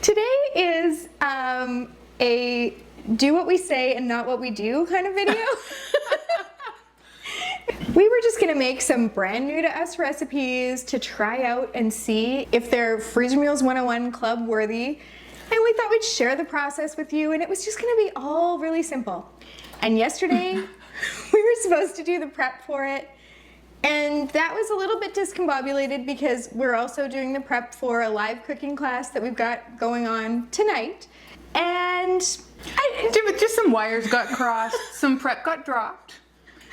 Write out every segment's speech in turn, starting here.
Today is a do what we say and not what we do kind of video. We were just gonna make some brand new to us recipes to try out and see if they're Freezer Meals 101 Club worthy. And we thought we'd share the process with you, and it was just gonna be all really simple. And yesterday, we were supposed to do the prep for it, and that was a little bit discombobulated because we're also doing the prep for a live cooking class that we've got going on tonight. And just some wires got crossed, some prep got dropped.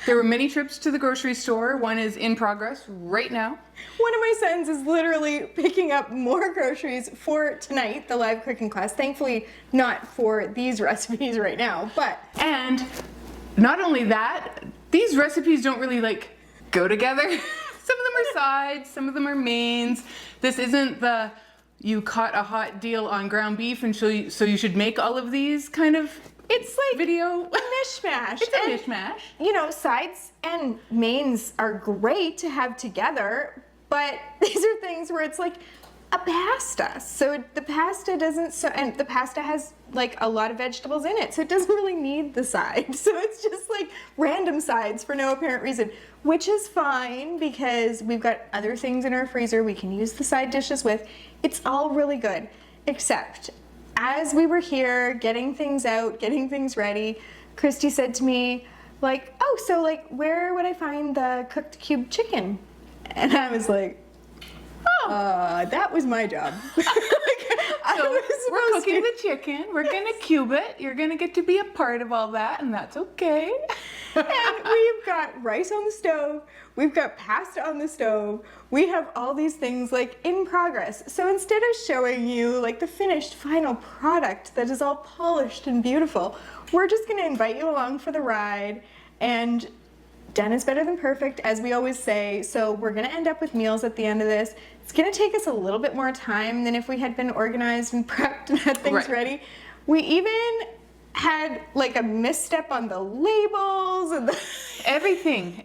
There were many trips to the grocery store. One is in progress right now. One of my sons is literally picking up more groceries for tonight, the live cooking class. Thankfully, not for these recipes right now, but. And not only that, these recipes don't really go together. Some of them are sides, some of them are mains. This isn't the you caught a hot deal on ground beef and so you should make all of these kind of. It's like video. A mishmash. It's a mishmash. You know, sides and mains are great to have together, but these are things where it's like a pasta. So the pasta doesn't, and the pasta has like a lot of vegetables in it, so it doesn't really need the side. So it's just like random sides for no apparent reason, which is fine because we've got other things in our freezer we can use the side dishes with. It's all really good, except as we were here getting things out, getting things ready, Christy said to me, where would I find the cooked cube chicken? And I was like, that was my job. We're cooking the chicken, we're gonna cube it, you're gonna get to be a part of all that, and that's okay. And we've got rice on the stove, we've got pasta on the stove, we have all these things in progress. So instead of showing you the finished final product that is all polished and beautiful, we're just gonna invite you along for the ride, and done is better than perfect, as we always say, so we're gonna end up with meals at the end of this. It's gonna take us a little bit more time than if we had been organized and prepped and had things ready. We even had a misstep on the labels and everything,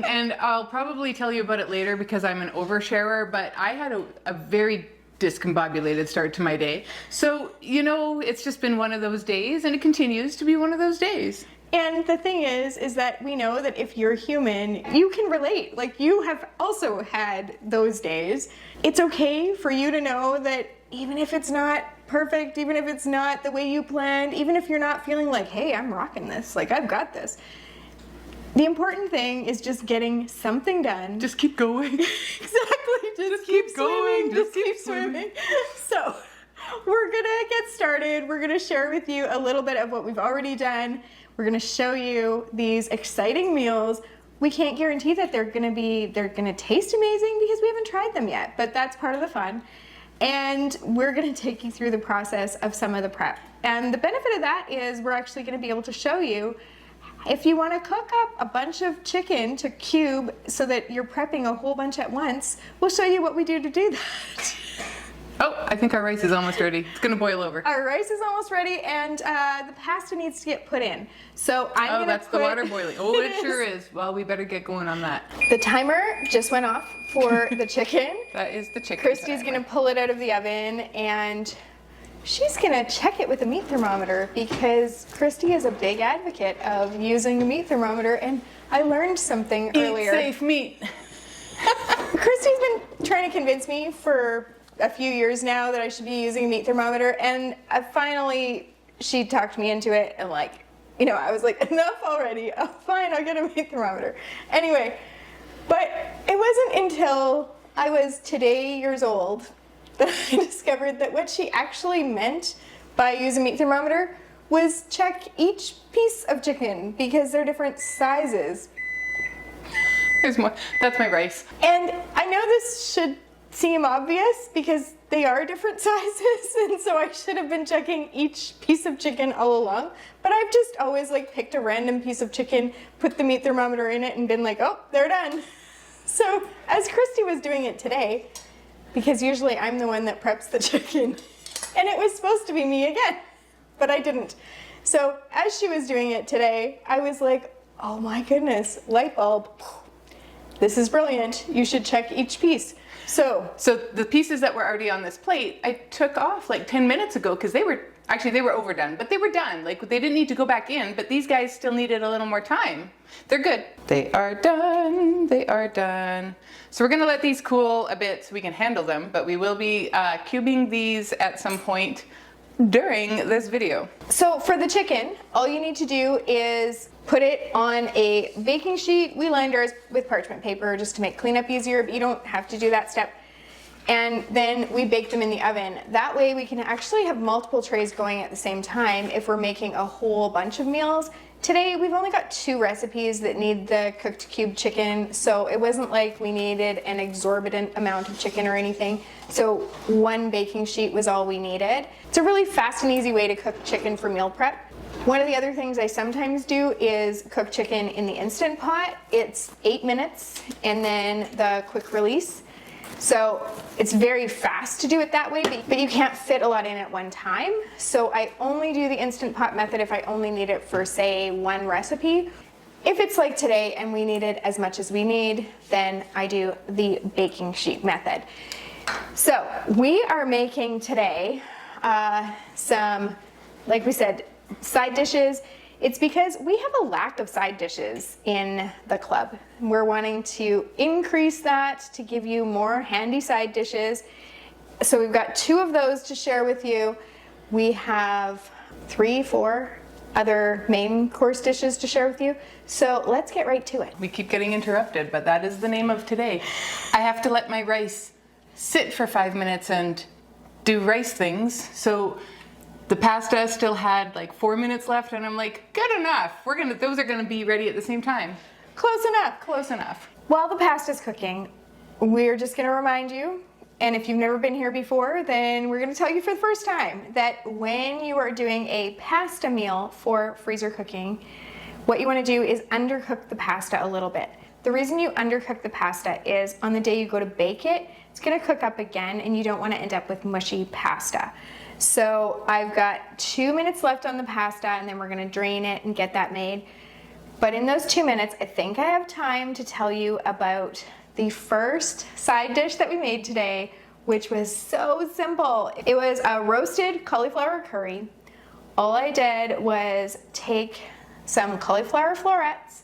and I'll probably tell you about it later because I'm an oversharer, but I had a very discombobulated start to my day. So, it's just been one of those days, and it continues to be one of those days. And the thing is that we know that if you're human, you can relate. You have also had those days. It's okay for you to know that even if it's not perfect, even if it's not the way you planned, even if you're not feeling hey, I'm rocking this, I've got this. The important thing is just getting something done. Just keep going. Exactly. Just keep going. Just keep swimming. So we're gonna get started. We're gonna share with you a little bit of what we've already done. We're gonna show you these exciting meals. We can't guarantee that they're gonna taste amazing because we haven't tried them yet, but that's part of the fun. And we're gonna take you through the process of some of the prep. And the benefit of that is we're actually gonna be able to show you if you wanna cook up a bunch of chicken to cube so that you're prepping a whole bunch at once, we'll show you what we do to do that. Oh, I think our rice is almost ready. It's gonna boil over. Our rice is almost ready, and the pasta needs to get put in. So I'm gonna that's the water boiling. Oh, it sure is. Well, we better get going on that. The timer just went off for the chicken. That is the chicken. Christy's gonna pull it out of the oven, and she's gonna check it with a meat thermometer because Christy is a big advocate of using a meat thermometer, and I learned something earlier. Eat safe meat. Christy's been trying to convince me for a few years now that I should be using a meat thermometer, and she talked me into it, and I was like, enough already, fine, I'll get a meat thermometer. Anyway, but it wasn't until I was today years old that I discovered that what she actually meant by use a meat thermometer was check each piece of chicken because they're different sizes. There's more. That's my rice. And I know this should seem obvious because they are different sizes, and so I should have been checking each piece of chicken all along, but I've just always picked a random piece of chicken, put the meat thermometer in it, and been oh, they're done. So as Christy was doing it today, because usually I'm the one that preps the chicken, and it was supposed to be me again, but I didn't. So as she was doing it today, I was like, oh my goodness, light bulb, this is brilliant, you should check each piece. So So the pieces that were already on this plate, I took off like 10 minutes ago because they were overdone, but they were done. Like they didn't need to go back in, but these guys still needed a little more time. They're good. They are done. They are done. So we're gonna let these cool a bit so we can handle them, but we will be cubing these at some point during this video. So for the chicken, all you need to do is put it on a baking sheet. We lined ours with parchment paper just to make cleanup easier, but you don't have to do that step. And then we bake them in the oven. That way we can actually have multiple trays going at the same time if we're making a whole bunch of meals. Today we've only got 2 recipes that need the cooked cube chicken, so it wasn't like we needed an exorbitant amount of chicken or anything. So 1 baking sheet was all we needed. It's a really fast and easy way to cook chicken for meal prep. One of the other things I sometimes do is cook chicken in the Instant Pot. It's 8 minutes and then the quick release. So it's very fast to do it that way, but you can't fit a lot in at one time. So I only do the Instant Pot method if I only need it for, say, 1 recipe. If it's like today and we need it as much as we need, then I do the baking sheet method. So we are making today some, like we said, side dishes. It's because we have a lack of side dishes in the club. We're wanting to increase that to give you more handy side dishes. So we've got 2 of those to share with you. We have 3, 4 other main course dishes to share with you. So let's get right to it. We keep getting interrupted, but that is the name of today. I have to let my rice sit for 5 minutes and do rice things. So the pasta still had like 4 minutes left, and I'm like, good enough. Those are gonna be ready at the same time. Close enough. Close enough. While the pasta's cooking, we're just gonna remind you, and if you've never been here before, then we're gonna tell you for the first time that when you are doing a pasta meal for freezer cooking, what you wanna do is undercook the pasta a little bit. The reason you undercook the pasta is on the day you go to bake it, it's gonna cook up again and you don't wanna end up with mushy pasta. So I've got 2 minutes left on the pasta and then we're gonna drain it and get that made. But in those 2 minutes, I think I have time to tell you about the first side dish that we made today, which was so simple. It was a roasted cauliflower curry. All I did was take some cauliflower florets,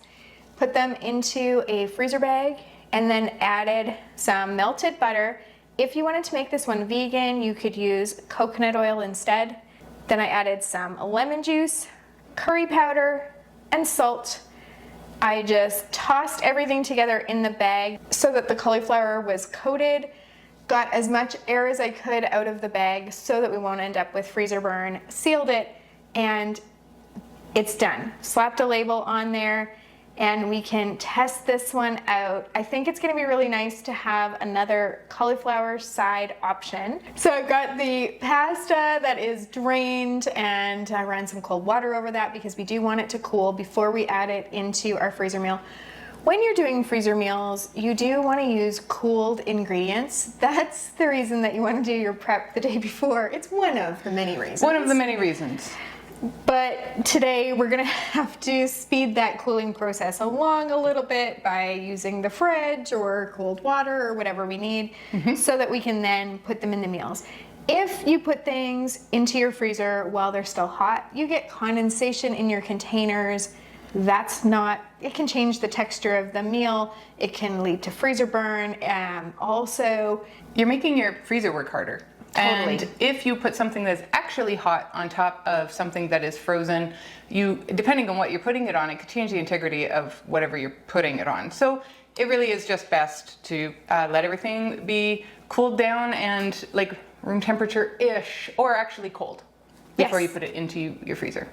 put them into a freezer bag, and then added some melted butter. If you wanted to make this one vegan, you could use coconut oil instead. Then I added some lemon juice, curry powder, and salt. I just tossed everything together in the bag so that the cauliflower was coated, got as much air as I could out of the bag so that we won't end up with freezer burn, sealed it, and it's done. Slapped a label on there, and we can test this one out. I think it's gonna be really nice to have another cauliflower side option. So I've got the pasta that is drained, and I ran some cold water over that because we do want it to cool before we add it into our freezer meal. When you're doing freezer meals, you do want to use cooled ingredients. That's the reason that you want to do your prep the day before. It's one of the many reasons. One of the many reasons. But today we're gonna have to speed that cooling process along a little bit by using the fridge or cold water or whatever we need so that we can then put them in the meals. If you put things into your freezer while they're still hot, you get condensation in your containers. It can change the texture of the meal. It can lead to freezer burn. Also, you're making your freezer work harder. Totally. And if you put something that's actually hot on top of something that is frozen, depending on what you're putting it on, it could change the integrity of whatever you're putting it on. So it really is just best to let everything be cooled down and like room temperature-ish, or actually cold before you put it into your freezer.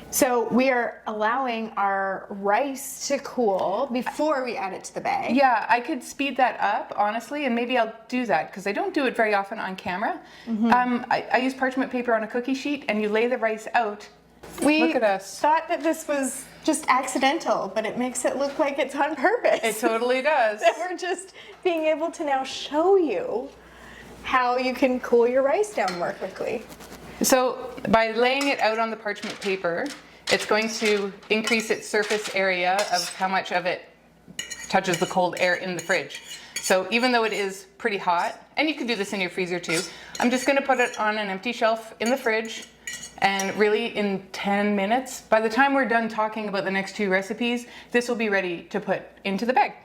So we are allowing our rice to cool before we add it to the bag. Yeah, I could speed that up, honestly, and maybe I'll do that because I don't do it very often on camera. I use parchment paper on a cookie sheet, and you lay the rice out. Look at us. Thought that this was just accidental, but it makes it look like it's on purpose. It totally does. That we're just being able to now show you how you can cool your rice down more quickly. So by laying it out on the parchment paper, it's going to increase its surface area of how much of it touches the cold air in the fridge. So even though it is pretty hot, and you can do this in your freezer too, I'm just gonna put it on an empty shelf in the fridge, and really in 10 minutes, by the time we're done talking about the next 2 recipes, this will be ready to put into the bag.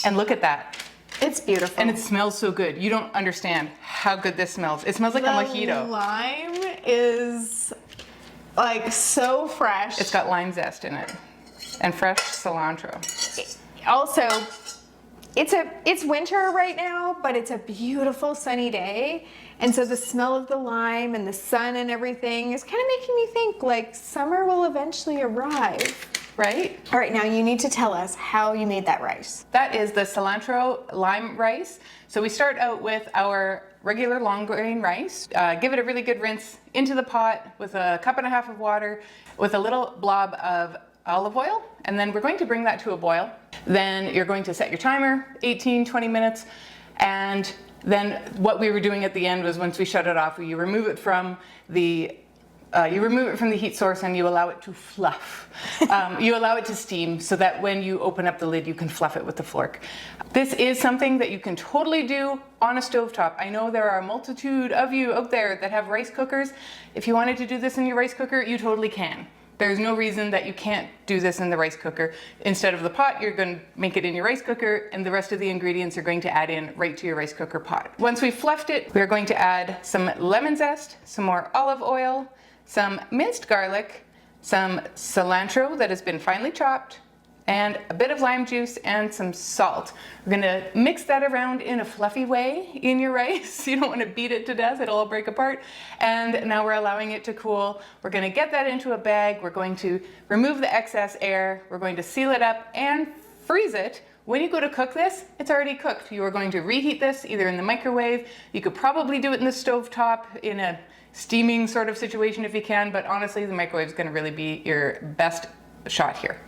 And look at that. It's beautiful. And it smells so good. You don't understand how good this smells. It smells like a mojito. The lime is like so fresh. It's got lime zest in it and fresh cilantro. Also, it's winter right now, but it's a beautiful sunny day. And so the smell of the lime and the sun and everything is kind of making me think like summer will eventually arrive. Right? All right, now you need to tell us how you made that rice. That is the Cilantro Lime Rice. So we start out with our regular long grain rice. Give it a really good rinse into the pot with a 1.5 cups of water with a little blob of olive oil. And then we're going to bring that to a boil. Then you're going to set your timer, 18, 20 minutes. And then what we were doing at the end was once we shut it off, you remove it from the heat source and you allow it to fluff. You allow it to steam so that when you open up the lid, you can fluff it with the fork. This is something that you can totally do on a stovetop. I know there are a multitude of you out there that have rice cookers. If you wanted to do this in your rice cooker, you totally can. There's no reason that you can't do this in the rice cooker. Instead of the pot, you're going to make it in your rice cooker, and the rest of the ingredients you're going to add in right to your rice cooker pot. Once we've fluffed it, we're going to add some lemon zest, some more olive oil, some minced garlic, some cilantro that has been finely chopped, and a bit of lime juice and some salt. We're gonna mix that around in a fluffy way in your rice. You don't wanna beat it to death, it'll all break apart. And now we're allowing it to cool. We're gonna get that into a bag. We're going to remove the excess air. We're going to seal it up and freeze it. When you go to cook this, it's already cooked. You are going to reheat this either in the microwave. You could probably do it in the stovetop in a steaming sort of situation if you can, but honestly, the microwave is going to really be your best shot here.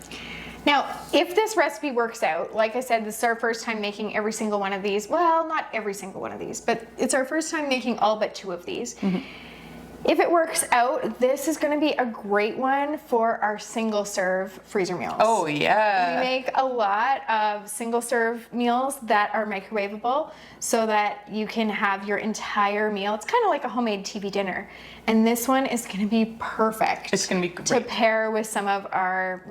Now, if this recipe works out, like I said, this is our first time making every single one of these. Well, not every single one of these, but it's our first time making all but 2 of these. Mm-hmm. If it works out, this is going to be a great one for our single serve freezer meals. Oh yeah. We make a lot of single serve meals that are microwavable so that you can have your entire meal. It's kind of like a homemade TV dinner. And this one is going to be perfect. It's going to be great to pair with some of our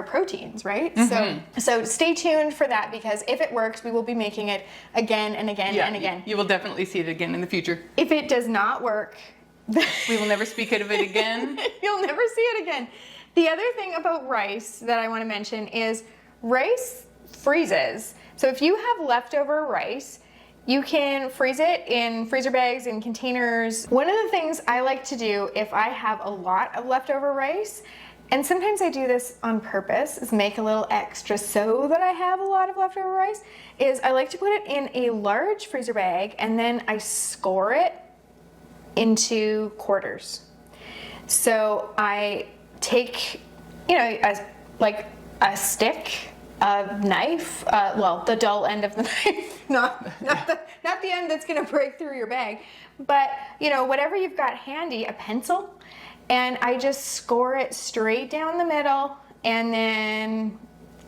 proteins, right? Mm-hmm. So stay tuned for that, because if it works, we will be making it again and again and again. You will definitely see it again in the future. If it does not work, we will never speak of it again. You'll never see it again. The other thing about rice that I want to mention is rice freezes. So if you have leftover rice, you can freeze it in freezer bags and containers. One of the things I like to do if I have a lot of leftover rice, and sometimes I do this on purpose, is make a little extra so that I have a lot of leftover rice, is I like to put it in a large freezer bag and then I score it into quarters. So I take, a stick, a knife, the dull end of the knife, not the end that's gonna break through your bag, but whatever you've got handy, a pencil, and I just score it straight down the middle, and then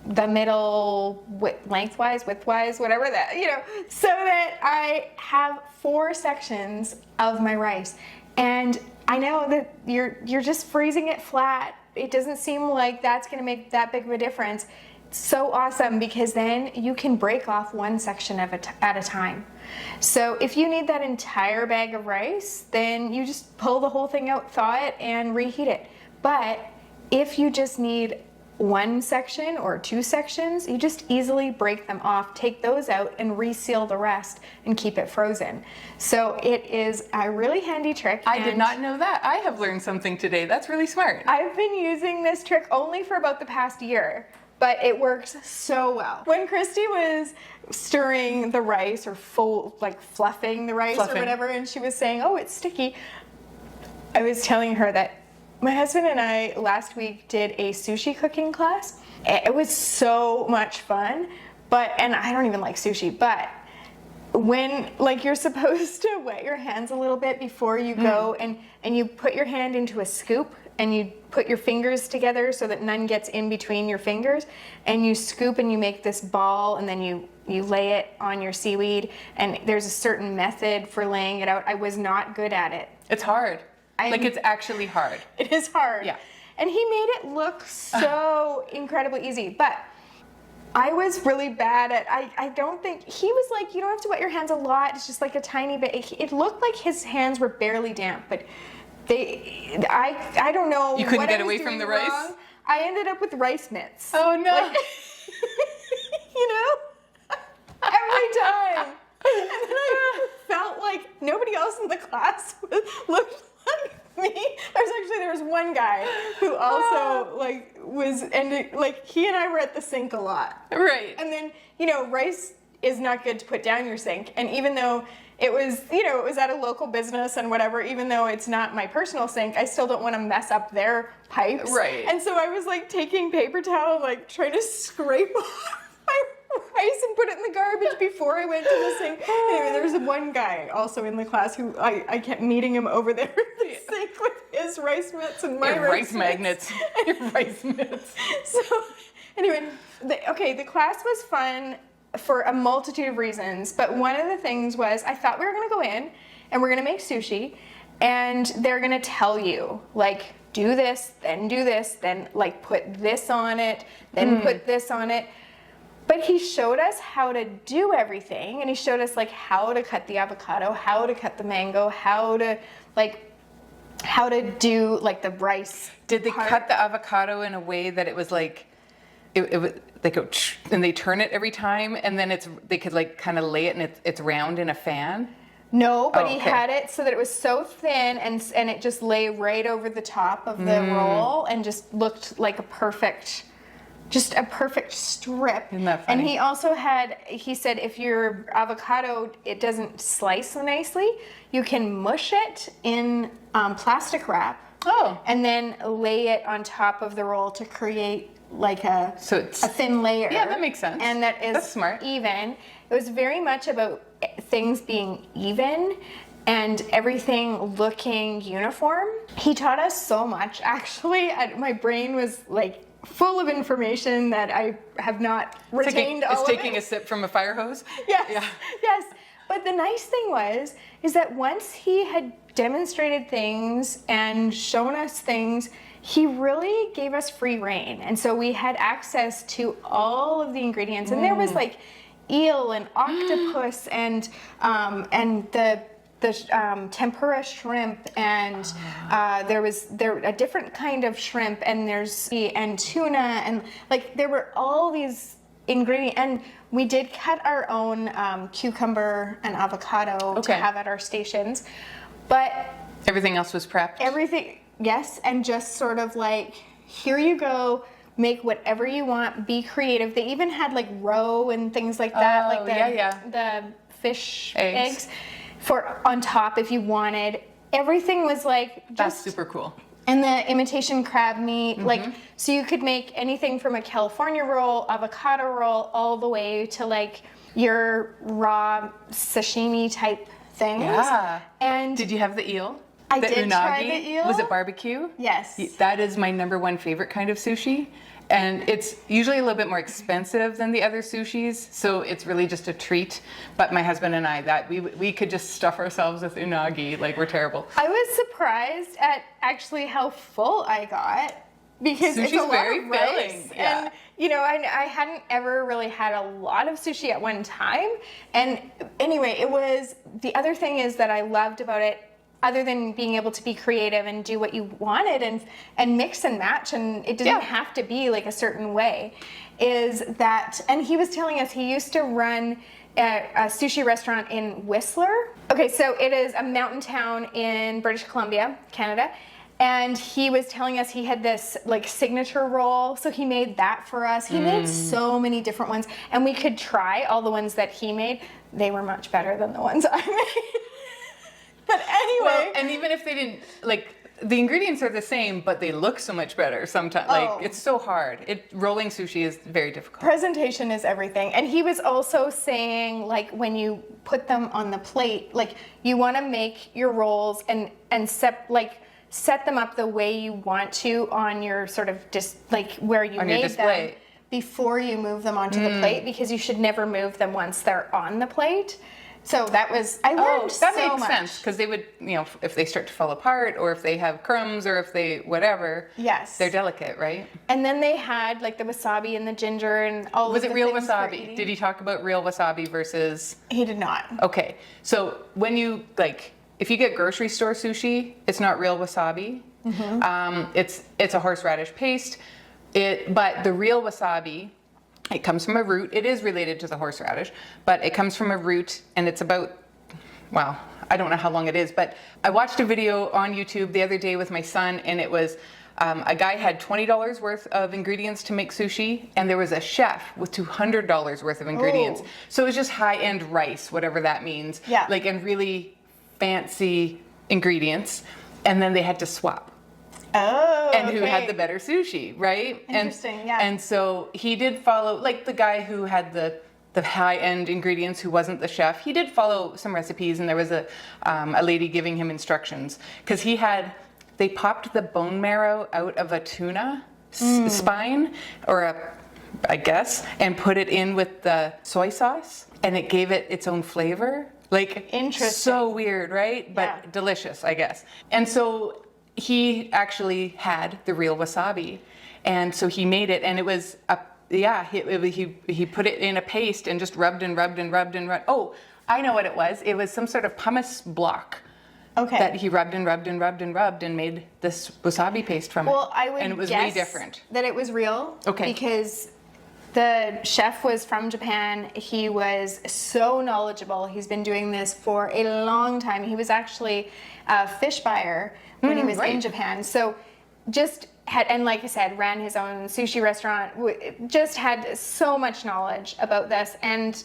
the middle lengthwise, widthwise, whatever that, so that I have 4 sections of my rice. And I know that you're just freezing it flat. It doesn't seem like that's gonna make that big of a difference. It's so awesome, because then you can break off 1 section at a time. So if you need that entire bag of rice, then you just pull the whole thing out, thaw it, and reheat it. But if you just need 1 section or 2 sections, you just easily break them off, take those out, and reseal the rest and keep it frozen. So it is a really handy trick. I did not know that. I have learned something today. That's really smart. I've been using this trick only for about the past year, but it works so well. When Christy was stirring the rice, or fluffing the rice or whatever, and she was saying, "Oh, it's sticky," I was telling her that my husband and I last week did a sushi cooking class. It was so much fun, and I don't even like sushi, but when you're supposed to wet your hands a little bit before you go, and you put your hand into a scoop and you put your fingers together so that none gets in between your fingers, and you scoop and you make this ball, and then you you lay it on your seaweed, and there's a certain method for laying it out. I was not good at it. It's hard. It's actually hard. It is hard. Yeah. And he made it look so incredibly easy, but I was really bad at, I don't think, he was like, you don't have to wet your hands a lot, it's just like a tiny bit. It looked like his hands were barely damp, but I don't know. You couldn't what get I was away from doing the rice? wrong. I ended up with rice mitts. Oh no. Like, you know? Every time. And then I felt like nobody else in the class looked like me. There was one guy who also he and I were at the sink a lot. Right. And then, rice is not good to put down your sink. And even though it was, it was at a local business and whatever, even though it's not my personal sink, I still don't want to mess up their pipes. Right. And so I was taking paper towel, trying to scrape off my rice and put it in the garbage before I went to the sink. Anyway, there was one guy also in the class who I kept meeting him over there at the sink with his rice mitts and my rice magnets. Your rice mitts. So anyway, the class was fun for a multitude of reasons, but one of the things was I thought we were going to go in and we're going to make sushi, and they're going to tell you, do this, then put this on it, then put this on it. But he showed us how to do everything, and he showed us how to cut the avocado, how to cut the mango, how to do the rice. Did they cut the avocado in a way that it was it was they go and they turn it every time, and then they could kind of lay it and it's round in a fan? No, but he had it so that it was so thin and it just lay right over the top of the roll and just looked like a perfect strip. Isn't that funny? And he also he said if your avocado, it doesn't slice so nicely, you can mush it in plastic wrap. Oh. And then lay it on top of the roll to create a thin layer. Yeah, that makes sense. And that's smart. Even. It was very much about things being even and everything looking uniform. He taught us so much, actually. My brain was full of information that I have not retained all of it. It's taking a sip from a fire hose? Yes, Yeah. yes. But the nice thing is that once he had demonstrated things and shown us things, he really gave us free reign. And so we had access to all of the ingredients. And there was eel and octopus and the tempura shrimp, and there a different kind of shrimp, and tuna, and there were all these ingredients, and we did cut our own cucumber and avocado to have at our stations, but everything else was prepped. Everything, yes, and just sort of here you go. Make whatever you want. Be creative. They even had roe and things like that, the fish eggs. For on top if you wanted. Everything was that's super cool. And the imitation crab meat, so you could make anything from a California roll, avocado roll, all the way to your raw sashimi type things. Yeah. And did you have the eel? I did try the eel. Was it barbecue? Yes. That is my number one favorite kind of sushi. And it's usually a little bit more expensive than the other sushis, so it's really just a treat. But my husband and I, we could just stuff ourselves with unagi, we're terrible. I was surprised at actually how full I got, because Sushi's it's a lot very of rice. filling. Yeah. And I hadn't ever really had a lot of sushi at one time. And anyway, the other thing is that I loved about it, other than being able to be creative and do what you wanted and mix and match, and it didn't have to be a certain way, is that, and he was telling us he used to run a sushi restaurant in Whistler. Okay, so it is a mountain town in British Columbia, Canada, and he was telling us he had this signature roll, so he made that for us. He made so many different ones, and we could try all the ones that he made. They were much better than the ones I made. But anyway. Well, and even if they didn't, the ingredients are the same, but they look so much better sometimes. It's so hard. Rolling sushi is very difficult. Presentation is everything. And he was also saying, when you put them on the plate, you want to make your rolls and set them up the way you want to on your sort of where you on made your display. them. before you move them onto the plate, because you should never move them once they're on the plate. So that was, I learned that so makes much. sense, because they would, if they start to fall apart, or if they have crumbs, or if they whatever. Yes. They're delicate, right? And then they had like the wasabi and the ginger and all Was of it the real things for wasabi? eating. Did he talk about real wasabi versus? He did not. Okay, so when you if you get grocery store sushi, it's not real wasabi. It's a horseradish paste. But the real wasabi, it comes from a root. It is related to the horseradish, but it comes from a root, and it's about, well, I don't know how long it is, but I watched a video on YouTube the other day with my son, and it was a guy had $20 worth of ingredients to make sushi, and there was a chef with $200 worth of ingredients. Oh. So it was just high-end rice, whatever that means. Yeah. And really fancy ingredients, and then they had to swap. Oh, And who had okay. the better sushi, right? Interesting, yeah. And so he did follow, the guy who had the high-end ingredients, who wasn't the chef, he did follow some recipes, and there was a lady giving him instructions, because they popped the bone marrow out of a tuna spine, or I guess, and put it in with the soy sauce, and it gave it its own flavor. Interesting. So weird, right? But Yeah. delicious, I guess. And so he actually had the real wasabi, and so he made it, and it was he put it in a paste and just rubbed and rubbed and rubbed and rubbed. Oh, I know what it was. It was some sort of pumice block. Okay. That he rubbed and rubbed and rubbed and rubbed and made this wasabi paste from it. Well, I would and it was guess way different. that it was real. Okay. Because the chef was from Japan. He was so knowledgeable. He's been doing this for a long time. He was actually a fish buyer when he was in right. Japan. So just had, and like I said, ran his own sushi restaurant, just had so much knowledge about this. And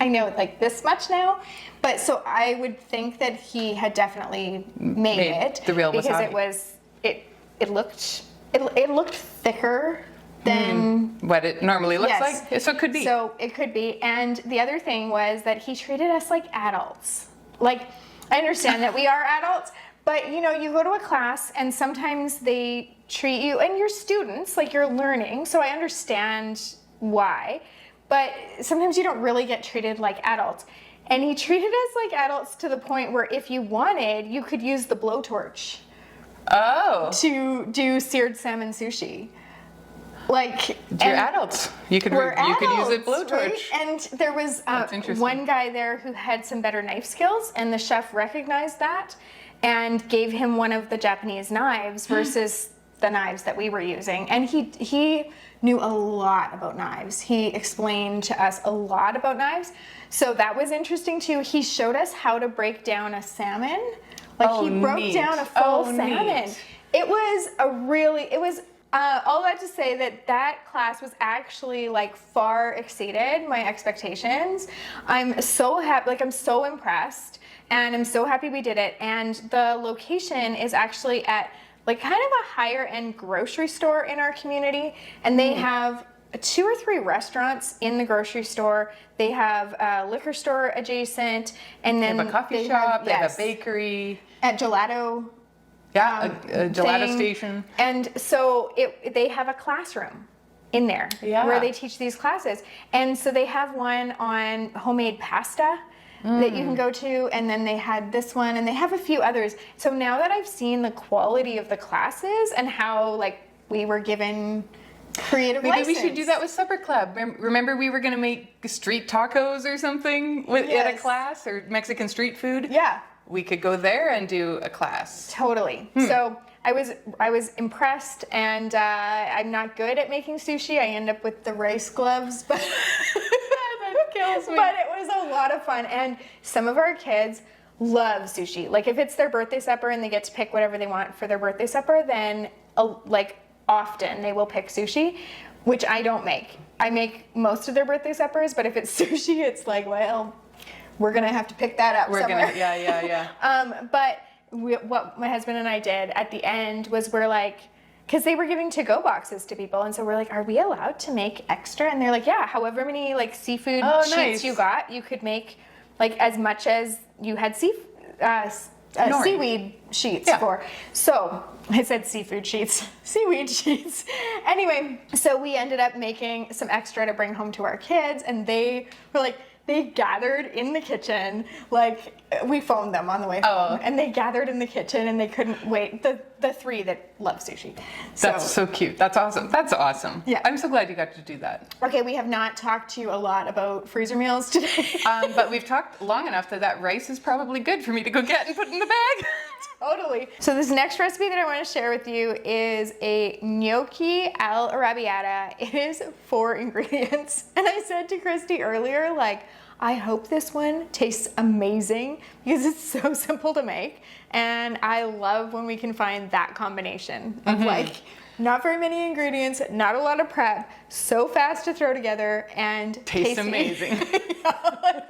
I know this much now, but so I would think that he had definitely made it. the real because wasabi. it looked thicker than what it normally looks yes. like. So it could be. So it could be. And the other thing was that he treated us like adults. I understand that we are adults, but you go to a class and sometimes they treat you, and you're students, you're learning, so I understand why, but sometimes you don't really get treated like adults. And he treated us like adults to the point where if you wanted, you could use the blowtorch to do seared salmon sushi. You're adults. You could use a blowtorch. Right? And there was one guy there who had some better knife skills, and the chef recognized that and gave him one of the Japanese knives versus the knives that we were using. And he knew a lot about knives. He explained to us a lot about knives. So that was interesting too. He showed us how to break down a salmon. He broke neat. down a full salmon. Neat. It was all that to say that class was actually far exceeded my expectations. I'm so happy, I'm so impressed, and I'm so happy we did it. And the location is actually at kind of a higher end grocery store in our community, and they have 2 or 3 restaurants in the grocery store. They have a liquor store adjacent, and then they have a coffee shop. They have a bakery. At Gelato. Yeah, a gelato thing. station. And so they have a classroom in there where they teach these classes. And so they have one on homemade pasta that you can go to, and then they had this one, and they have a few others. So now that I've seen the quality of the classes and how we were given creative license. Maybe we should do that with Supper Club. Remember we were going to make street tacos or something at a class, or Mexican street food? Yeah. We could go there and do a class. Totally. So I was impressed, and I'm not good at making sushi. I end up with the rice gloves, but that kills me. But it was a lot of fun, and some of our kids love sushi. If it's their birthday supper and they get to pick whatever they want for their birthday supper, then often they will pick sushi, which I don't make. I make most of their birthday suppers, but if it's sushi, it's well, we're gonna have to pick that up somewhere. But what my husband and I did at the end was because they were giving to-go boxes to people, and so we're are we allowed to make extra? And they're yeah, however many seafood sheets nice. you got, you could make as much as you had Nori. seaweed sheets Yeah. for. So I said seafood sheets, seaweed sheets. Anyway, so we ended up making some extra to bring home to our kids, and they were like, they gathered in the kitchen, like we phoned them on the way home, and they gathered in the kitchen and they couldn't wait. The three that love sushi. That's so cute. That's awesome. That's awesome. Yeah. I'm so glad you got to do that. Okay, we have not talked to you a lot about freezer meals today. But we've talked long enough that rice is probably good for me to go get and put in the bag. Totally. So this next recipe that I want to share with you is a gnocchi al arrabbiata. It is 4 ingredients. And I said to Christy earlier, like, I hope this one tastes amazing because it's so simple to make. And I love when we can find that combination of like, not very many ingredients, not a lot of prep, so fast to throw together, and Tastes tasty. amazing. Yeah, like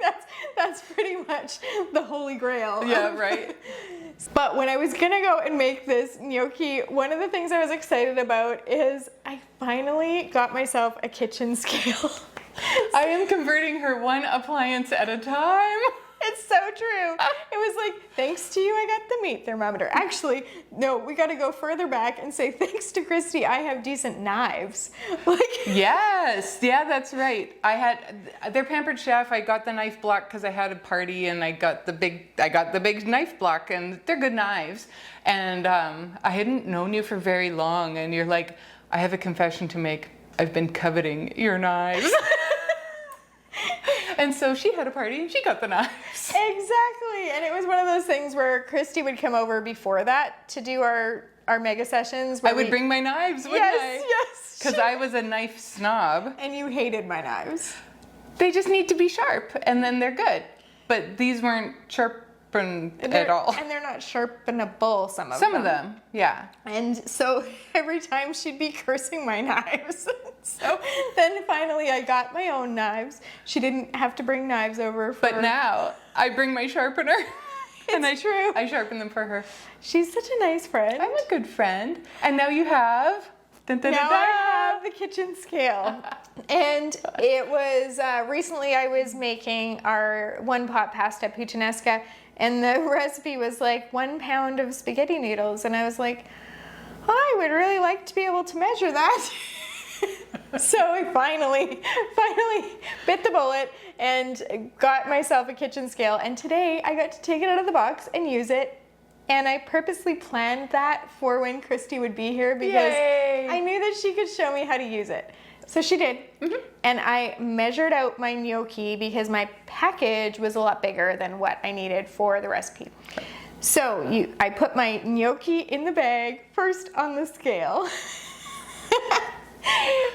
that's pretty much the holy grail. Yeah, right. But when I was gonna go and make this gnocchi, one of the things I was excited about is I finally got myself a kitchen scale. I am converting her one appliance at a time. It's so true. It was like, thanks to you, I got the meat thermometer. Actually, no, we got to go further back and say, thanks to Christy, I have decent knives. Like, Yes, yeah, that's right. I had their Pampered Chef. I got the knife block because I had a party, and I got the big knife block, and they're good knives. And I hadn't known you for very long, and you're like, I have a confession to make. I've been coveting your knives. And so she had a party and she got the knives. exactly. And it was one of those things where Christy would come over before that to do our mega sessions. I would bring my knives, wouldn't I? Yes. Because I was a knife snob. And you hated my knives. They just need to be sharp, and then they're good. But these weren't sharpened at all. And they're not sharpenable, some of them. Some of them, yeah. And so every time she'd be cursing my knives. So then finally I got my own knives. She didn't have to bring knives over for... But now I bring my sharpener. And It's true. I sharpen them for her. She's such a nice friend. I'm a good friend. And now you have... Dun, dun, Now dun, dun. I have the kitchen scale. And it was, recently I was making our 1-pot pasta puttanesca, and the recipe was like 1 pound of spaghetti noodles. And I was like, I would really like to be able to measure that. So I finally bit the bullet and got myself a kitchen scale. And today I got to take it out of the box and use it. And I purposely planned that for when Christy would be here because Yay. I knew that she could show me how to use it. So she did. Mm-hmm. And I measured out my gnocchi because my package was a lot bigger than what I needed for the recipe. So I put my gnocchi in the bag first on the scale.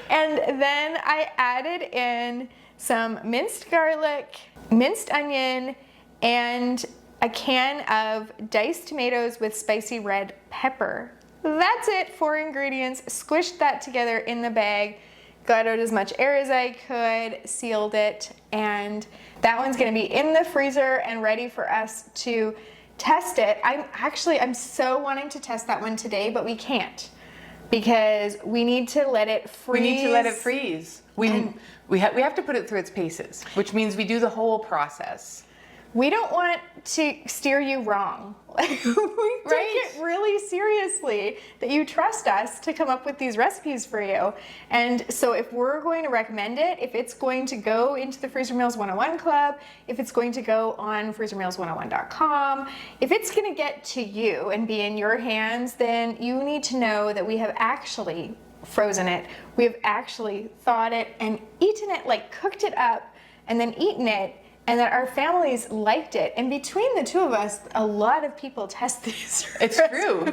And then I added in some minced garlic, minced onion, and a can of diced tomatoes with spicy red pepper. That's it, 4 ingredients. Squished that together in the bag, got out as much air as I could, sealed it, and that one's gonna be in the freezer and ready for us to test it. I'm so wanting to test that one today, but we can't because we need to let it freeze. We need to let it freeze. We have to put it through its paces, which means we do the whole process. We don't want to steer you wrong. We take it really seriously that you trust us to come up with these recipes for you. And so if we're going to recommend it, if it's going to go into the Freezer Meals 101 Club, if it's going to go on freezermeals101.com, if it's going to get to you and be in your hands, then you need to know that we have actually frozen it. We have actually thawed it and eaten it, like cooked it up and then eaten it, and that our families liked it. And between the two of us, a lot of people test these It's true.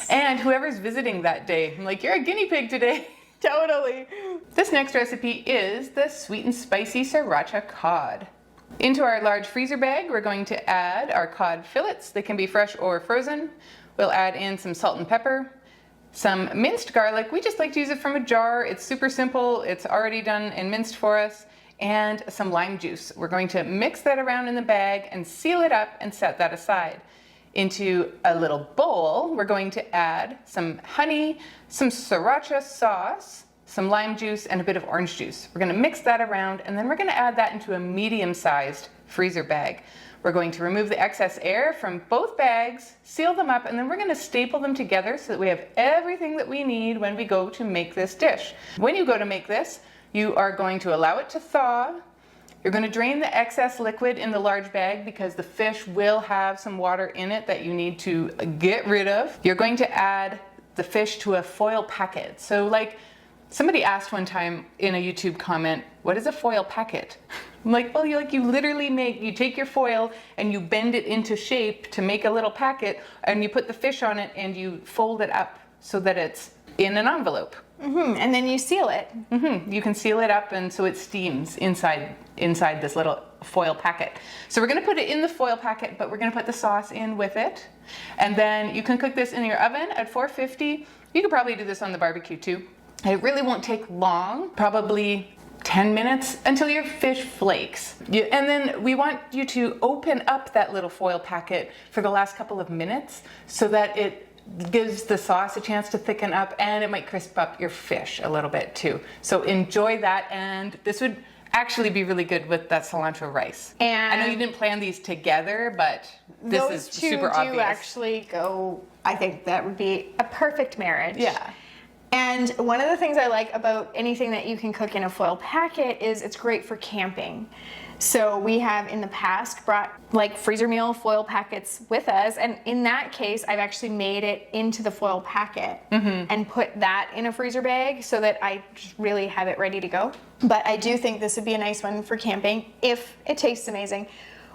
And whoever's visiting that day, I'm like, you're a guinea pig today. Totally. This next recipe is the sweet and spicy Sriracha Cod. Into our large freezer bag, we're going to add our cod fillets. They can be fresh or frozen. We'll add in some salt and pepper, some minced garlic. We just like to use it from a jar. It's super simple. It's already done and minced for us. And some lime juice. We're going to mix that around in the bag and seal it up and set that aside. Into a little bowl, we're going to add some honey, some sriracha sauce, some lime juice, and a bit of orange juice. We're going to mix that around, and then we're going to add that into a medium-sized freezer bag. We're going to remove the excess air from both bags, seal them up, and then we're going to staple them together so that we have everything that we need when we go to make this dish. When you go to make this, you are going to allow it to thaw. You're going to drain the excess liquid in the large bag because the fish will have some water in it that you need to get rid of. You're going to add the fish to a foil packet. So like somebody asked one time in a YouTube comment, what is a foil packet? I'm like, well, you literally you take your foil and you bend it into shape to make a little packet, and you put the fish on it and you fold it up so that it's in an envelope. And then you seal it. You can seal it up, and so it steams inside this little foil packet. So we're going to put it in the foil packet, but we're going to put the sauce in with it. And then you can cook this in your oven at 450. You could probably do this on the barbecue too. It really won't take long, probably 10 minutes until your fish flakes. And then we want you to open up that little foil packet for the last couple of minutes so that it gives the sauce a chance to thicken up, and it might crisp up your fish a little bit too. So enjoy that, and this would actually be really good with that cilantro rice. And I know you didn't plan these together, but this is super obvious. Those two do actually go, I think that would be a perfect marriage. Yeah. And one of the things I like about anything that you can cook in a foil packet is it's great for camping. So we have in the past brought like freezer meal foil packets with us, and in that case I've actually made it into the foil packet and put that in a freezer bag so that I just really have it ready to go. But I do think this would be a nice one for camping if it tastes amazing.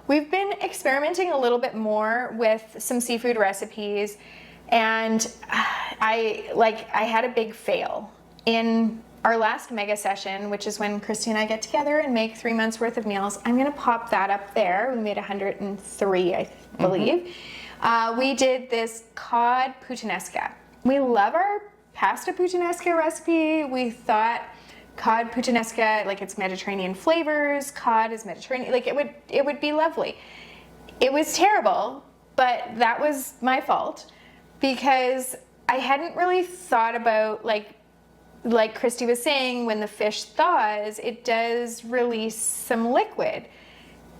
We've been experimenting a little bit more with some seafood recipes, and I had a big fail in our last mega session, which is when Christy and I get together and make 3 months worth of meals. I'm gonna pop that up there. We made 103, I believe. We did this cod puttanesca. We love our pasta puttanesca recipe. We thought cod puttanesca, like it's Mediterranean flavors, cod is Mediterranean, like it would be lovely. It was terrible, but that was my fault because I hadn't really thought about like Christy was saying, when the fish thaws, it does release some liquid.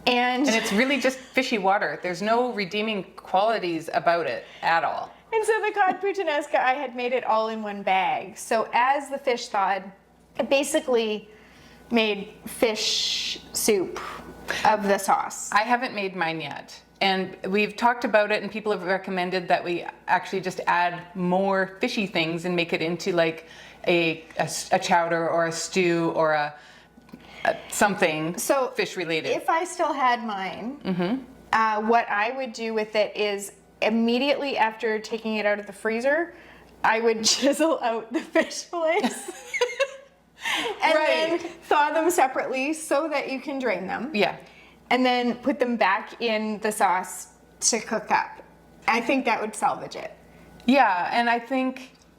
And it's really just fishy water. There's no redeeming qualities about it at all. And so the cod puttanesca, I had made it all in one bag. So as the fish thawed, it basically made fish soup of the sauce. I haven't made mine yet. And we've talked about it, and people have recommended that we actually just add more fishy things and make it into like a chowder or a stew or a something fish related. If I still had mine, what I would do with it is immediately after taking it out of the freezer, I would chisel out the fish fillets and then thaw them separately so that you can drain them. Yeah. And then put them back in the sauce to cook up. I think that would salvage it. Yeah, and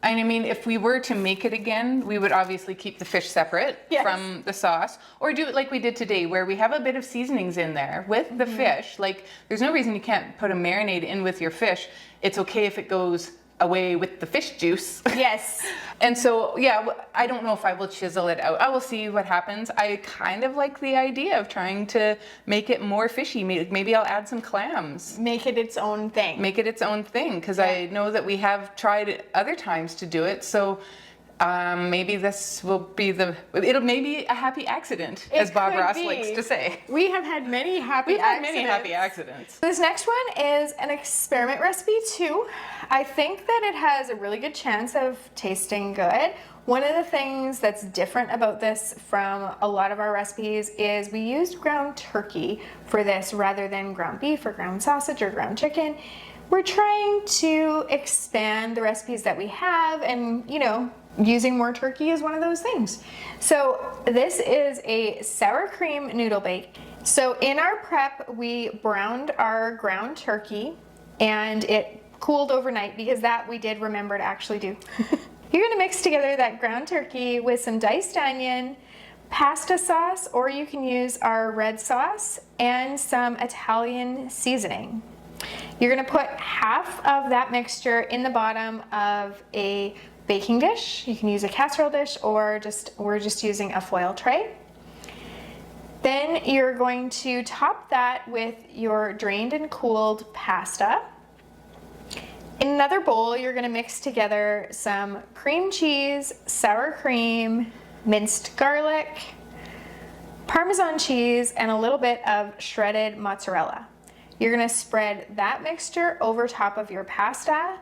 I mean, if we were to make it again, we would obviously keep the fish separate from the sauce, or do it like we did today, where we have a bit of seasonings in there with the fish. Like, there's no reason you can't put a marinade in with your fish. It's okay if it goes away with the fish juice. Yes. And so, yeah, I don't know if I will chisel it out. I will see what happens. I kind of like the idea of trying to make it more fishy. Maybe I'll add some clams. Make it its own thing. Make it its own thing, because I know that we have tried other times to do it. So maybe this will be it'll maybe a happy accident, as Bob Ross likes to say. We have had many happy accidents. This next one is an experiment recipe too. I think that it has a really good chance of tasting good. One of the things that's different about this from a lot of our recipes is we used ground turkey for this rather than ground beef or ground sausage or ground chicken. We're trying to expand the recipes that we have, and using more turkey is one of those things. So this is a sour cream noodle bake. So in our prep, we browned our ground turkey and it cooled overnight, because that we did remember to actually do. You're gonna mix together that ground turkey with some diced onion, pasta sauce, or you can use our red sauce, and some Italian seasoning. You're gonna put half of that mixture in the bottom of a baking dish. You can use a casserole dish, or we're just using a foil tray. Then you're going to top that with your drained and cooled pasta. In another bowl, you're gonna mix together some cream cheese, sour cream, minced garlic, Parmesan cheese, and a little bit of shredded mozzarella. You're gonna spread that mixture over top of your pasta,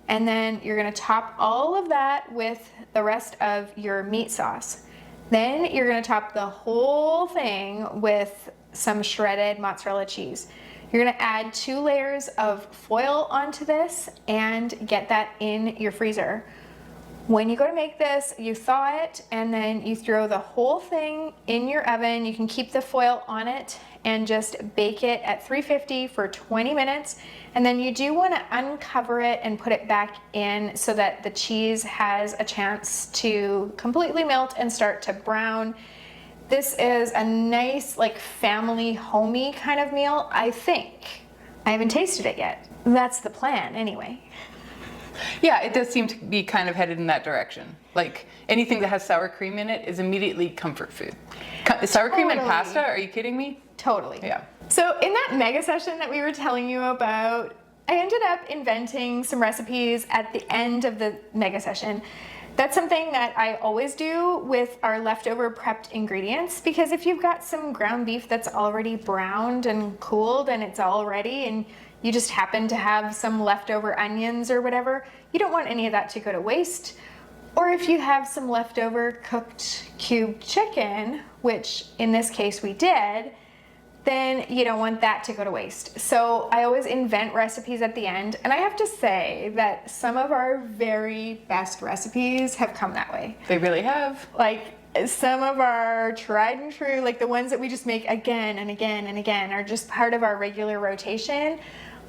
and then you're gonna top all of that with the rest of your meat sauce. Then you're gonna top the whole thing with some shredded mozzarella cheese. You're gonna add 2 layers of foil onto this and get that in your freezer. When you go to make this, you thaw it and then you throw the whole thing in your oven. You can keep the foil on it and just bake it at 350 for 20 minutes. And then you do want to uncover it and put it back in so that the cheese has a chance to completely melt and start to brown. This is a nice, like, family homey kind of meal, I think. I haven't tasted it yet. That's the plan anyway. Yeah, it does seem to be kind of headed in that direction. Like, anything that has sour cream in it is immediately comfort food. Sour cream and pasta? Are you kidding me? Totally. Yeah. So in that mega session that we were telling you about, I ended up inventing some recipes at the end of the mega session. That's something that I always do with our leftover prepped ingredients, because if you've got some ground beef that's already browned and cooled and it's all ready and you just happen to have some leftover onions or whatever, you don't want any of that to go to waste. Or if you have some leftover cooked cubed chicken, which in this case we did, then you don't want that to go to waste. So I always invent recipes at the end, and I have to say that some of our very best recipes have come that way. They really have. Like, some of our tried and true, like the ones that we just make again and again and again, are just part of our regular rotation,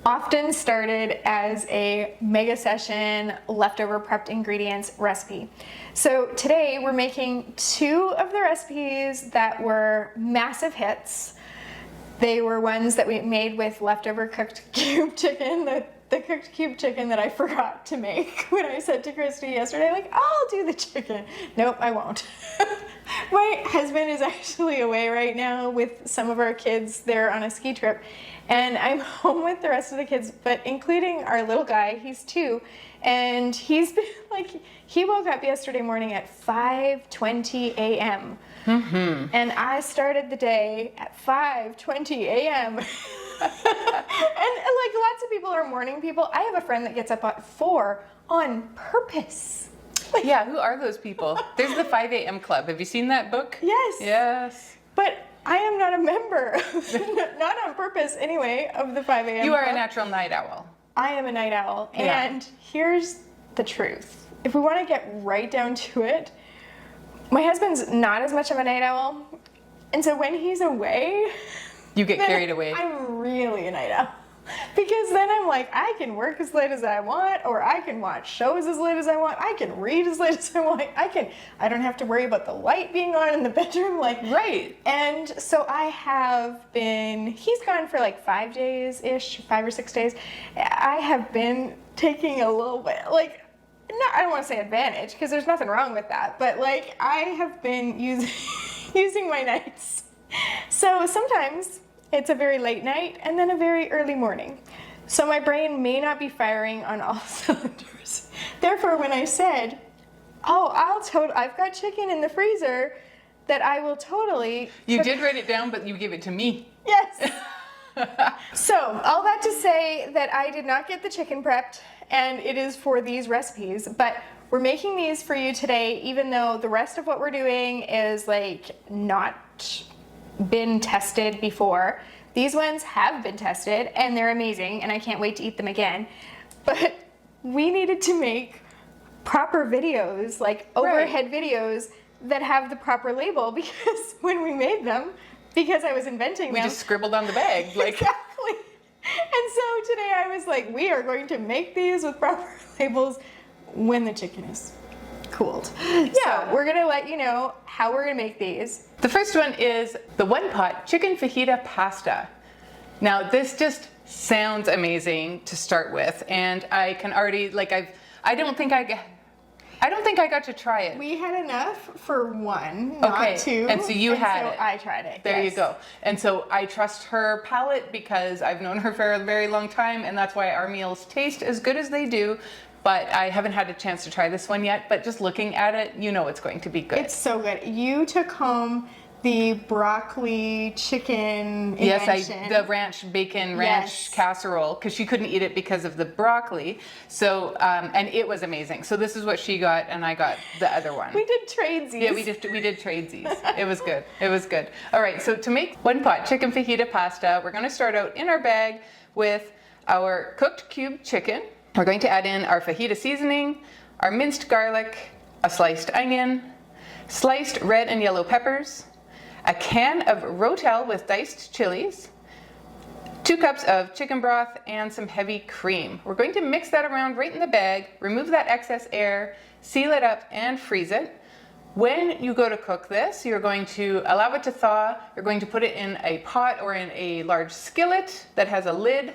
often started as a mega session leftover prepped ingredients recipe. So today we're making 2 of the recipes that were massive hits. They were ones that we made with leftover cooked cube chicken, the cooked cube chicken that I forgot to make when I said to Christy yesterday, like, I'll do the chicken. Nope, I won't. My husband is actually away right now with some of our kids. They're on a ski trip, and I'm home with the rest of the kids, but including our little guy. He's 2, and he's been like, he woke up yesterday morning at 5:20 a.m. And I started the day at 5:20 a.m. and like, lots of people are morning people. I have a friend that gets up at 4 on purpose. Yeah, who are those people? There's the 5 a.m. Club. Have you seen that book? Yes. Yes. But I am not a member, not on purpose anyway, of the 5 a.m. You are Club. a natural night owl. I am a night owl. Yeah. And here's the truth. If we want to get right down to it, my husband's not as much of a night owl. And so when he's away, You get carried away. I'm really a night owl. Because then I'm like, I can work as late as I want, or I can watch shows as late as I want, I can read as late as I want, I don't have to worry about the light being on in the bedroom, like. Right. And so I have been, he's gone for like 5 days-ish, 5 or 6 days. I have been taking a little bit, like, I don't want to say advantage, because there's nothing wrong with that, but like, I have been using my nights. So sometimes it's a very late night and then a very early morning. So my brain may not be firing on all cylinders. Therefore, when I said, I've got chicken in the freezer that I will totally... You did write it down, but you gave it to me. Yes. So, all that to say that I did not get the chicken prepped, and it is for these recipes, but we're making these for you today, even though the rest of what we're doing is like not been tested before. These ones have been tested and they're amazing, and I can't wait to eat them again. But we needed to make proper videos, like overhead videos that have the proper label, because when we made them, because I was inventing them. We just scribbled on the bag. Like. Exactly. And so today I was like, we are going to make these with proper labels when the chicken is cooled. Yeah. So we're going to let you know how we're going to make these. The first one is the one pot chicken fajita pasta. Now this just sounds amazing to start with, and I can already, like, I I don't think I got to try it. We had enough for one, not two. And so you had it. I tried it. There yes. you go. And so I trust her palate because I've known her for a very long time, and that's why our meals taste as good as they do. But I haven't had a chance to try this one yet, but just looking at it, you know it's going to be good. It's so good. You took home the broccoli chicken invention. The ranch bacon ranch casserole, because she couldn't eat it because of the broccoli. So, and it was amazing. So this is what she got, and I got the other one. We did tradesies. Yeah, we did tradesies. It was good. It was good. All right, so to make one pot chicken fajita pasta, we're going to start out in our bag with our cooked cube chicken. We're going to add in our fajita seasoning, our minced garlic, a sliced onion, sliced red and yellow peppers, a can of Rotel with diced chilies, 2 cups of chicken broth, and some heavy cream. We're going to mix that around right in the bag, remove that excess air, seal it up, and freeze it. When you go to cook this, you're going to allow it to thaw. You're going to put it in a pot or in a large skillet that has a lid.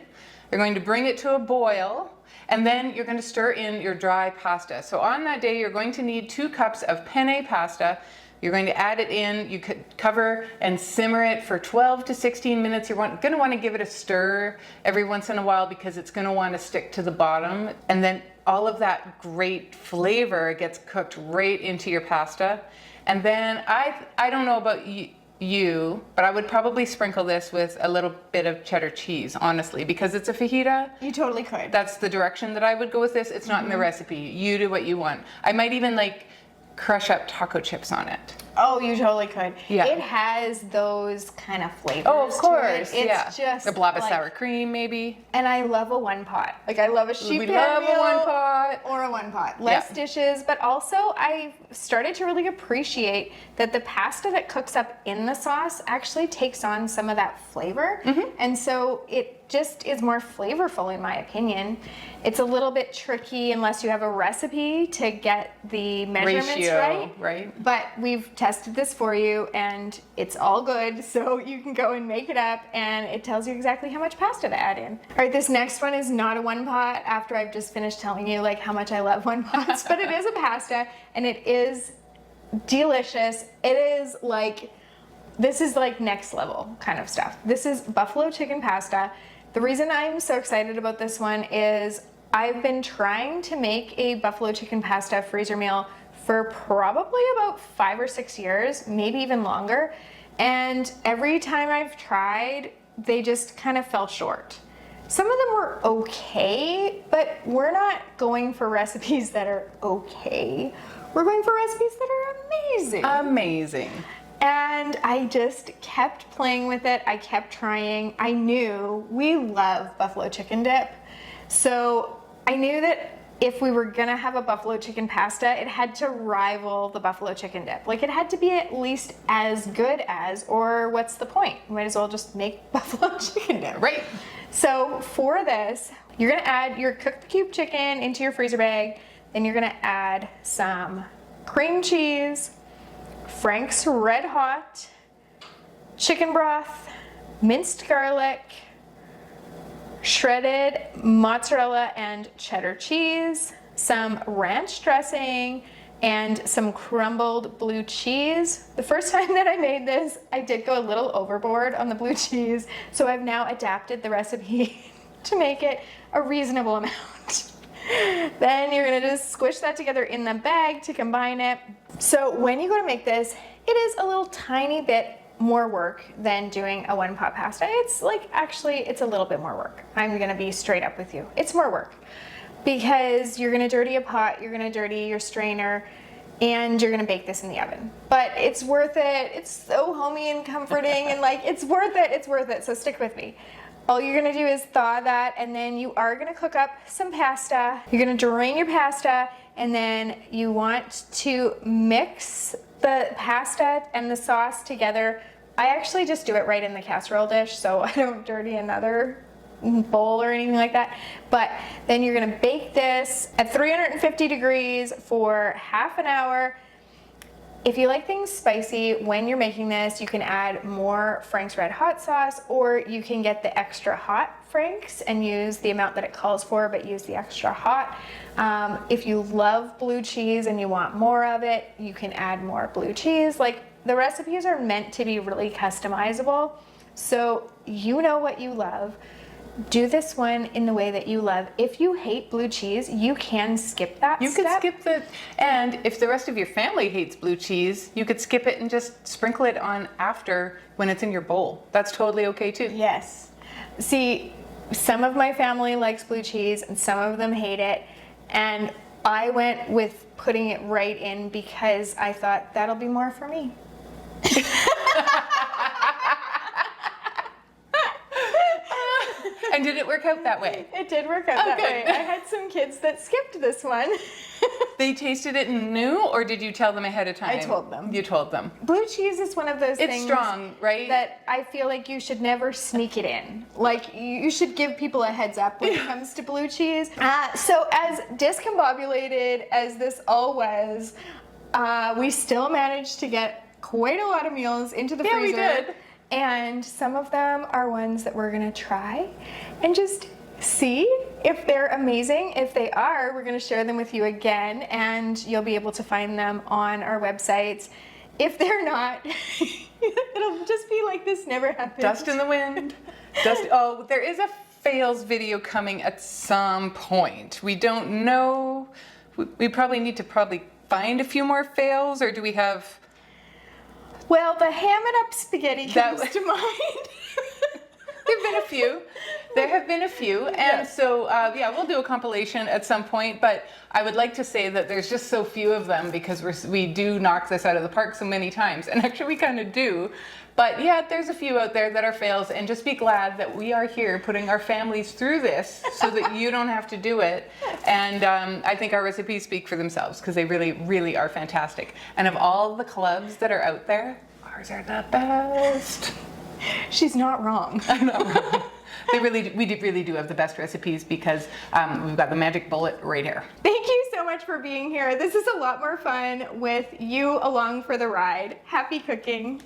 You're going to bring it to a boil, and then you're going to stir in your dry pasta. So on that day, you're going to need 2 cups of penne pasta. You're going to add it in. You could cover and simmer it for 12 to 16 minutes. You're going to want to give it a stir every once in a while because it's going to want to stick to the bottom. And then all of that great flavor gets cooked right into your pasta. And then I don't know about you, but I would probably sprinkle this with a little bit of cheddar cheese, honestly, because it's a fajita. You totally could. That's the direction that I would go with this. It's not in the recipe. You do what you want. I might even crush up taco chips on it. Oh, you totally could. Yeah. It has those kind of flavors. Oh, of course. To it. It's just a blob of sour cream, maybe. And I love a one pot. I love a sheet pan love meal a one pot. or a one pot. Less dishes, but also I started to really appreciate that the pasta that cooks up in the sauce actually takes on some of that flavor. And so it just is more flavorful in my opinion. It's a little bit tricky unless you have a recipe to get the measurements ratio, right. But we've tested this for you and it's all good. So you can go and make it up and it tells you exactly how much pasta to add in. All right, this next one is not a one pot after I've just finished telling you how much I love one pots, but it is a pasta and it is delicious. It is this is next level kind of stuff. This is buffalo chicken pasta. The reason I'm so excited about this one is I've been trying to make a buffalo chicken pasta freezer meal for probably about 5 or 6 years, maybe even longer. And every time I've tried, they just kind of fell short. Some of them were okay, but we're not going for recipes that are okay. We're going for recipes that are amazing. Amazing. And I just kept playing with it. I kept trying. I knew we love buffalo chicken dip. So I knew that if we were gonna have a buffalo chicken pasta, it had to rival the buffalo chicken dip. It had to be at least as good as, or what's the point? You might as well just make buffalo chicken dip. Right. So for this, you're gonna add your cooked cube chicken into your freezer bag. Then you're gonna add some cream cheese, Frank's Red Hot, chicken broth, minced garlic, shredded mozzarella and cheddar cheese, some ranch dressing, and some crumbled blue cheese. The first time that I made this, I did go a little overboard on the blue cheese, so I've now adapted the recipe to make it a reasonable amount. Then you're gonna just squish that together in the bag to combine it. So when you go to make this, it is a little tiny bit more work than doing a one pot pasta. It's actually, it's a little bit more work. I'm gonna be straight up with you. It's more work because you're gonna dirty a pot, you're gonna dirty your strainer, and you're gonna bake this in the oven. But it's worth it. It's so homey and comforting and it's worth it, so stick with me. All you're gonna do is thaw that, and then you are gonna cook up some pasta. You're gonna drain your pasta, and then you want to mix the pasta and the sauce together. I actually just do it right in the casserole dish, so I don't dirty another bowl or anything like that. But then you're gonna bake this at 350 degrees for half an hour. If you like things spicy, when you're making this, you can add more Frank's Red Hot sauce, or you can get the extra hot Frank's and use the amount that it calls for, but use the extra hot. If you love blue cheese and you want more of it, you can add more blue cheese. Like, the recipes are meant to be really customizable. So you know what you love. Do this one in the way that you love. If you hate blue cheese, you can skip that You step. could skip the, and if the rest of your family hates blue cheese, you could skip it and just sprinkle it on after when it's in your bowl. That's totally okay too. Yes. See, some of my family likes blue cheese and some of them hate it. And I went with putting it right in because I thought that'll be more for me. And did it work out that way? It did work out that good. way. I had some kids that skipped this one. They tasted it and knew, or did you tell them ahead of time? I told them. You told them. Blue cheese is one of those It's things strong, right? that I feel like you should never sneak it in. Like, you should give people a heads up when it comes to blue cheese. So as discombobulated as this all was, we still managed to get quite a lot of meals into the freezer. We did. And some of them are ones that we're gonna try and just see if they're amazing. If they are, we're gonna share them with you again, and you'll be able to find them on our website. If they're not, it'll just be like this never happened. Dust in the wind. Oh, there is a fails video coming at some point. We don't know. We probably need to find a few more fails, or do we have... Well, the ham it up spaghetti comes to mind. There have been a few. There have been a few. And so, we'll do a compilation at some point. But I would like to say that there's just so few of them because we do knock this out of the park so many times. And actually, we kind of do. But yeah, there's a few out there that are fails. And just be glad that we are here putting our families through this so that you don't have to do it. And I think our recipes speak for themselves because they really, really are fantastic. And of all the clubs that are out there, ours are the best. She's not wrong. I'm not wrong. We really do have the best recipes because we've got the magic bullet right here. Thank you so much for being here. This is a lot more fun with you along for the ride. Happy cooking.